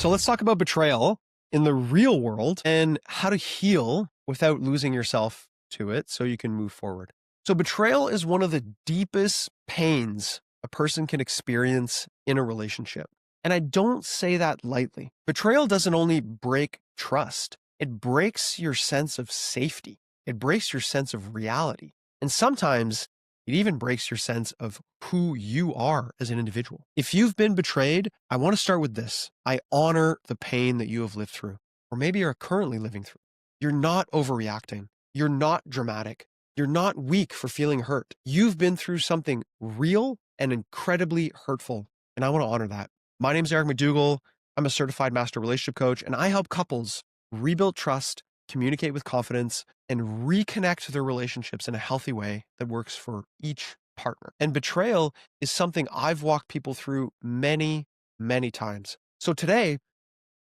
So let's talk about betrayal in the real world and how to heal without losing yourself to it so you can move forward. So betrayal is one of the deepest pains a person can experience in a relationship. And I don't say that lightly. Betrayal doesn't only break trust, it breaks your sense of safety. It breaks your sense of reality. And sometimes it even breaks your sense of who you are as an individual. If you've been betrayed, I want to start with this. I honor the pain that you have lived through, or maybe are currently living through. You're not overreacting. You're not dramatic. You're not weak for feeling hurt. You've been through something real and incredibly hurtful, and I want to honor that. My name is Eric McDougall. I'm a certified master relationship coach, and I help couples rebuild trust, communicate with confidence, and reconnect their relationships in a healthy way that works for each partner. And betrayal is something I've walked people through many, many times. So today,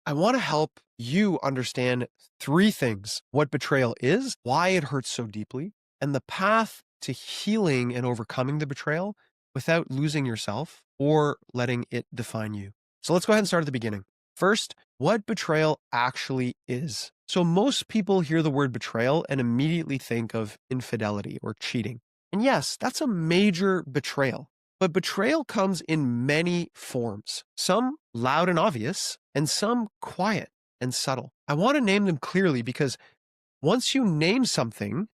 I want to help you understand three things: what betrayal is, why it hurts so deeply, and the path to healing and overcoming the betrayal without losing yourself or letting it define you. So let's go ahead and start at the beginning. First, what betrayal actually is. So most people hear the word betrayal and immediately think of infidelity or cheating. And yes, that's a major betrayal. But betrayal comes in many forms, some loud and obvious, and some quiet and subtle. I want to name them clearly because once you name something,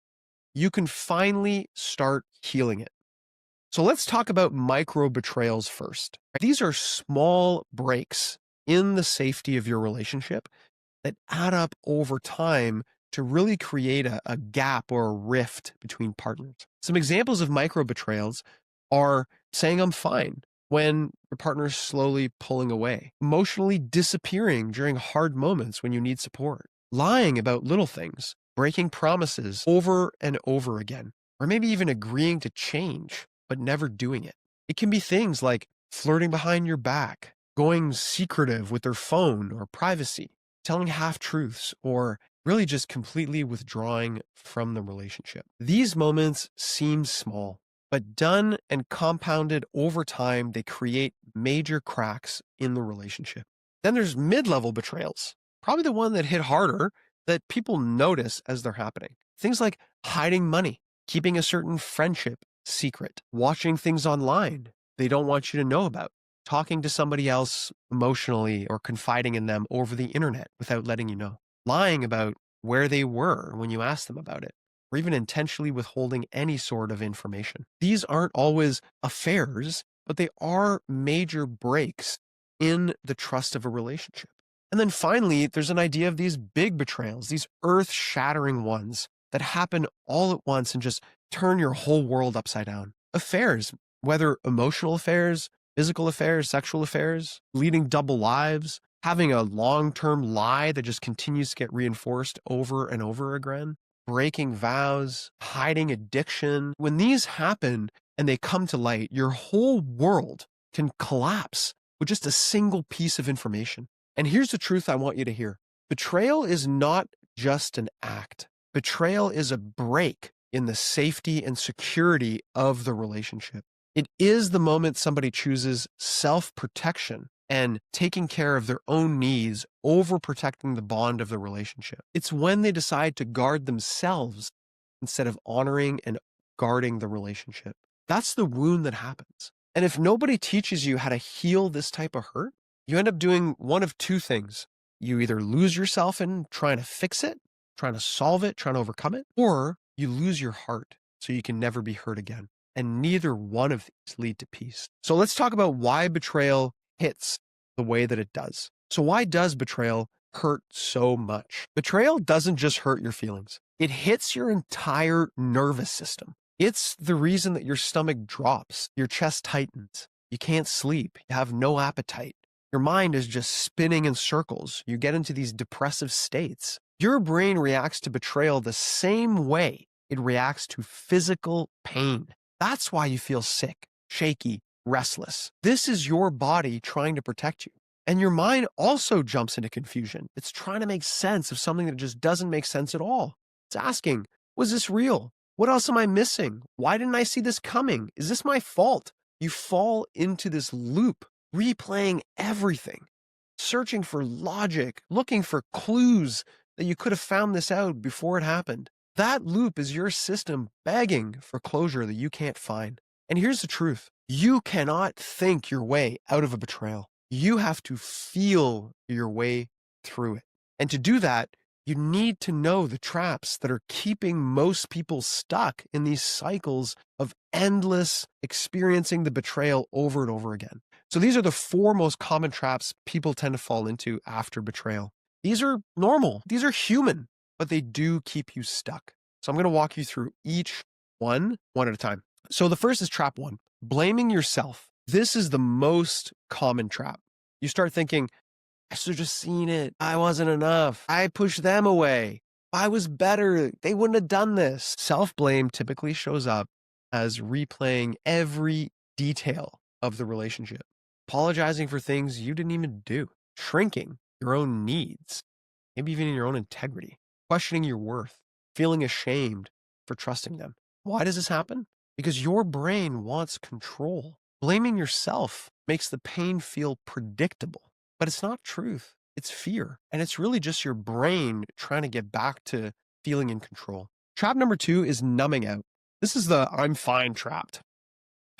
you can finally start healing it. So let's talk about micro-betrayals first. These are small breaks in the safety of your relationship that add up over time to really create a gap or a rift between partners. Some examples of micro-betrayals are saying I'm fine when your partner is slowly pulling away, emotionally disappearing during hard moments when you need support, lying about little things, breaking promises over and over again, or maybe even agreeing to change but never doing it. It can be things like flirting behind your back, going secretive with their phone or privacy, telling half-truths, or really just completely withdrawing from the relationship. These moments seem small, but done and compounded over time, they create major cracks in the relationship. Then there's mid-level betrayals, probably the one that hit harder, that people notice as they're happening. Things like hiding money, keeping a certain friendship secret, watching things online they don't want you to know about, talking to somebody else emotionally or confiding in them over the internet without letting you know, lying about where they were when you asked them about it, or even intentionally withholding any sort of information. These aren't always affairs, but they are major breaks in the trust of a relationship. And then finally, there's an idea of these big betrayals, these earth-shattering ones that happen all at once and just turn your whole world upside down. Affairs, whether emotional affairs, physical affairs, sexual affairs, leading double lives, having a long-term lie that just continues to get reinforced over and over again, breaking vows, hiding addiction. When these happen and they come to light, your whole world can collapse with just a single piece of information. And here's the truth I want you to hear. Betrayal is not just an act. Betrayal is a break in the safety and security of the relationship. It is the moment somebody chooses self-protection and taking care of their own needs over protecting the bond of the relationship. It's when they decide to guard themselves instead of honoring and guarding the relationship. That's the wound that happens. And if nobody teaches you how to heal this type of hurt, you end up doing one of two things. You either lose yourself in trying to fix it, trying to solve it, trying to overcome it, or you lose your heart so you can never be hurt again. And neither one of these lead to peace. So let's talk about why betrayal hits the way that it does. So why does betrayal hurt so much? Betrayal doesn't just hurt your feelings. It hits your entire nervous system. It's the reason that your stomach drops, your chest tightens, you can't sleep, you have no appetite. Your mind is just spinning in circles. You get into these depressive states. Your brain reacts to betrayal the same way it reacts to physical pain. That's why you feel sick, shaky, restless. This is your body trying to protect you. And your mind also jumps into confusion. It's trying to make sense of something that just doesn't make sense at all. It's asking, was this real? What else am I missing? Why didn't I see this coming? Is this my fault? You fall into this loop, replaying everything, searching for logic, looking for clues that you could have found this out before it happened. That loop is your system begging for closure that you can't find. And here's the truth. You cannot think your way out of a betrayal. You have to feel your way through it. And to do that, you need to know the traps that are keeping most people stuck in these cycles of endless experiencing the betrayal over and over again. So these are the 4 most common traps people tend to fall into after betrayal. These are normal. These are human, but they do keep you stuck. So I'm going to walk you through each one at a time. So the first is trap 1, blaming yourself. This is the most common trap. You start thinking, I should have just seen it. I wasn't enough. I pushed them away. I was better. They wouldn't have done this. Self-blame typically shows up as replaying every detail of the relationship, apologizing for things you didn't even do, shrinking your own needs, maybe even your own integrity, questioning your worth, feeling ashamed for trusting them. Why does this happen? Because your brain wants control. Blaming yourself makes the pain feel predictable, but it's not truth. It's fear. And it's really just your brain trying to get back to feeling in control. Trap number 2 is numbing out. This is the I'm fine trapped.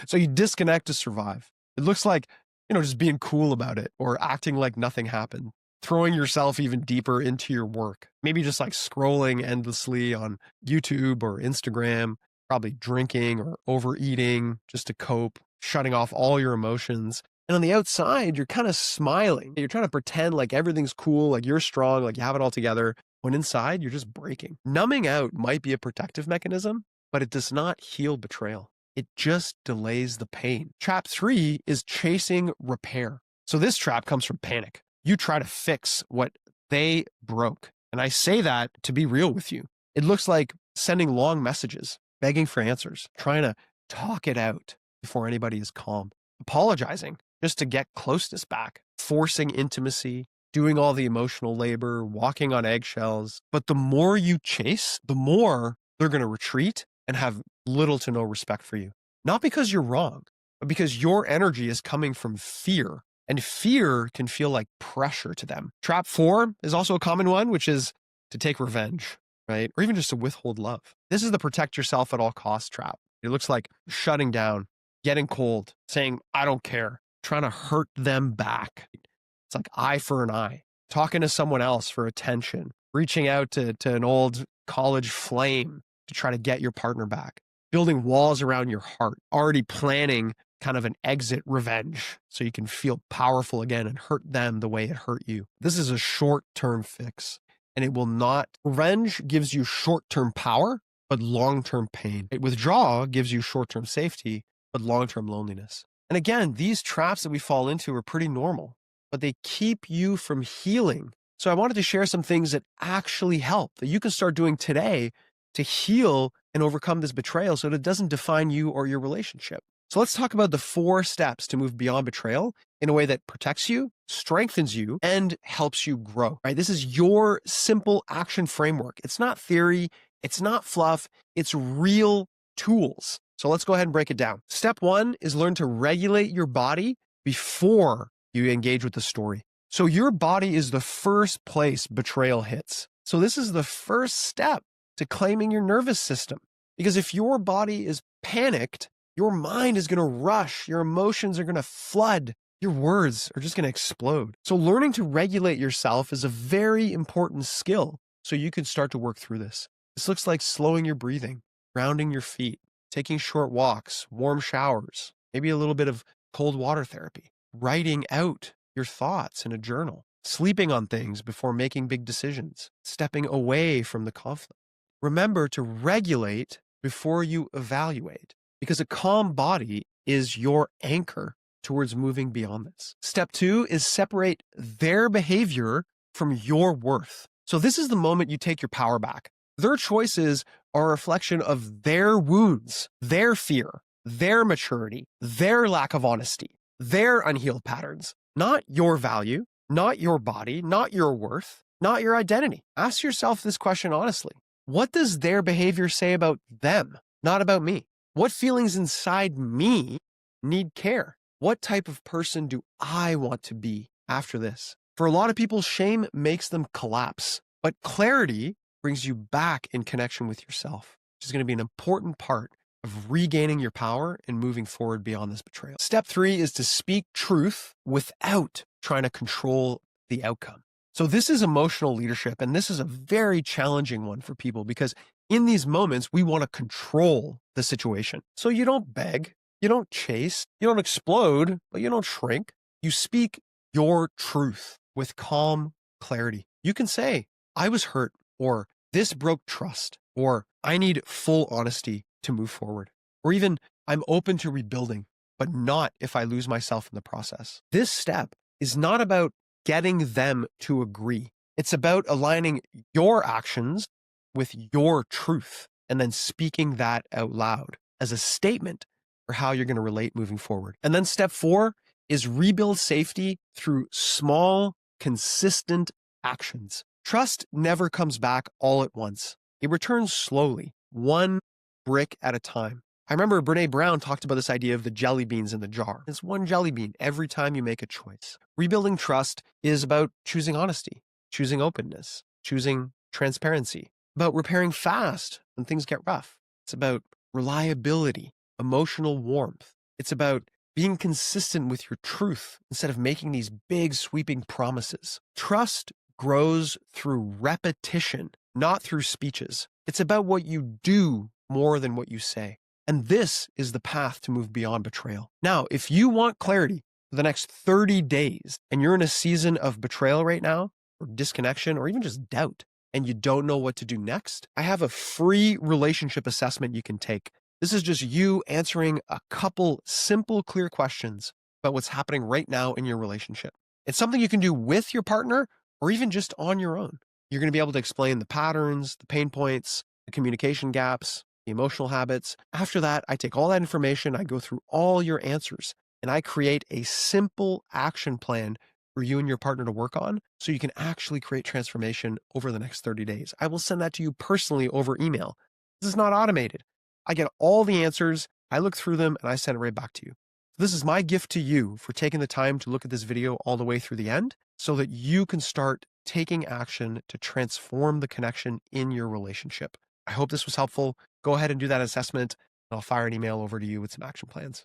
So you disconnect to survive. It looks like, just being cool about it or acting like nothing happened, throwing yourself even deeper into your work, maybe just like scrolling endlessly on YouTube or Instagram, probably drinking or overeating just to cope, shutting off all your emotions. And on the outside, you're kind of smiling. You're trying to pretend like everything's cool, like you're strong, like you have it all together, when inside you're just breaking. Numbing out might be a protective mechanism, but it does not heal betrayal. It just delays the pain. Trap 3 is chasing repair. So this trap comes from panic. You try to fix what they broke. And I say that to be real with you. It looks like sending long messages, begging for answers, trying to talk it out before anybody is calm, apologizing just to get closeness back, forcing intimacy, doing all the emotional labor, walking on eggshells. But the more you chase, the more they're going to retreat and have little to no respect for you. Not because you're wrong, but because your energy is coming from fear, and fear can feel like pressure to them. Trap 4 is also a common one, which is to take revenge, right? Or even just to withhold love. This is the protect yourself at all costs trap. It looks like shutting down, getting cold, saying, I don't care, trying to hurt them back. It's like eye for an eye, talking to someone else for attention, reaching out to an old college flame to try to get your partner back, building walls around your heart, already planning kind of an exit revenge so you can feel powerful again and hurt them the way it hurt you. This is a short-term fix, and it will not. Revenge gives you short-term power, but long-term pain. Withdrawal gives you short-term safety, but long-term loneliness. And again, these traps that we fall into are pretty normal, but they keep you from healing. So I wanted to share some things that actually help, that you can start doing today to heal and overcome this betrayal so that it doesn't define you or your relationship. So let's talk about the 4 steps to move beyond betrayal in a way that protects you, strengthens you, and helps you grow, right? This is your simple action framework. It's not theory. It's not fluff. It's real tools. So let's go ahead and break it down. Step 1 is learn to regulate your body before you engage with the story. So your body is the first place betrayal hits. So this is the first step to claiming your nervous system. Because if your body is panicked, your mind is going to rush, your emotions are going to flood, your words are just going to explode. So learning to regulate yourself is a very important skill so you can start to work through this. This looks like slowing your breathing, grounding your feet, taking short walks, warm showers, maybe a little bit of cold water therapy, writing out your thoughts in a journal, sleeping on things before making big decisions, stepping away from the conflict. Remember to regulate before you evaluate, because a calm body is your anchor towards moving beyond this. Step 2 is separate their behavior from your worth. So this is the moment you take your power back. Their choices are a reflection of their wounds, their fear, their maturity, their lack of honesty, their unhealed patterns, not your value, not your body, not your worth, not your identity. Ask yourself this question honestly. What does their behavior say about them, not about me? What feelings inside me need care? What type of person do I want to be after this? For a lot of people, shame makes them collapse, but clarity brings you back in connection with yourself, which is going to be an important part of regaining your power and moving forward beyond this betrayal. Step 3 is to speak truth without trying to control the outcome. So this is emotional leadership, and this is a very challenging one for people because in these moments, we want to control the situation. So you don't beg, you don't chase, you don't explode, but you don't shrink. You speak your truth with calm clarity. You can say, I was hurt, or this broke trust, or I need full honesty to move forward, or even I'm open to rebuilding, but not if I lose myself in the process. This step is not about getting them to agree. It's about aligning your actions with your truth and then speaking that out loud as a statement for how you're going to relate moving forward. And then step 4 is rebuild safety through small, consistent actions. Trust never comes back all at once. It returns slowly, one brick at a time. I remember Brene Brown talked about this idea of the jelly beans in the jar. It's one jelly bean every time you make a choice. Rebuilding trust is about choosing honesty, choosing openness, choosing transparency, about repairing fast when things get rough. It's about reliability, emotional warmth. It's about being consistent with your truth instead of making these big sweeping promises. Trust grows through repetition, not through speeches. It's about what you do more than what you say. And this is the path to move beyond betrayal. Now, if you want clarity for the next 30 days and you're in a season of betrayal right now, or disconnection, or even just doubt, and you don't know what to do next, I have a free relationship assessment you can take. This is just you answering a couple simple, clear questions about what's happening right now in your relationship. It's something you can do with your partner or even just on your own. You're going to be able to explain the patterns, the pain points, the communication gaps, the emotional habits. After that, I take all that information, I go through all your answers, and I create a simple action plan for you and your partner to work on so you can actually create transformation over the next 30 days. I will send that to you personally over email. This is not automated. I get all the answers, I look through them, and I send it right back to you. This is my gift to you for taking the time to look at this video all the way through the end so that you can start taking action to transform the connection in your relationship. I hope this was helpful. Go ahead and do that assessment, and I'll fire an email over to you with some action plans.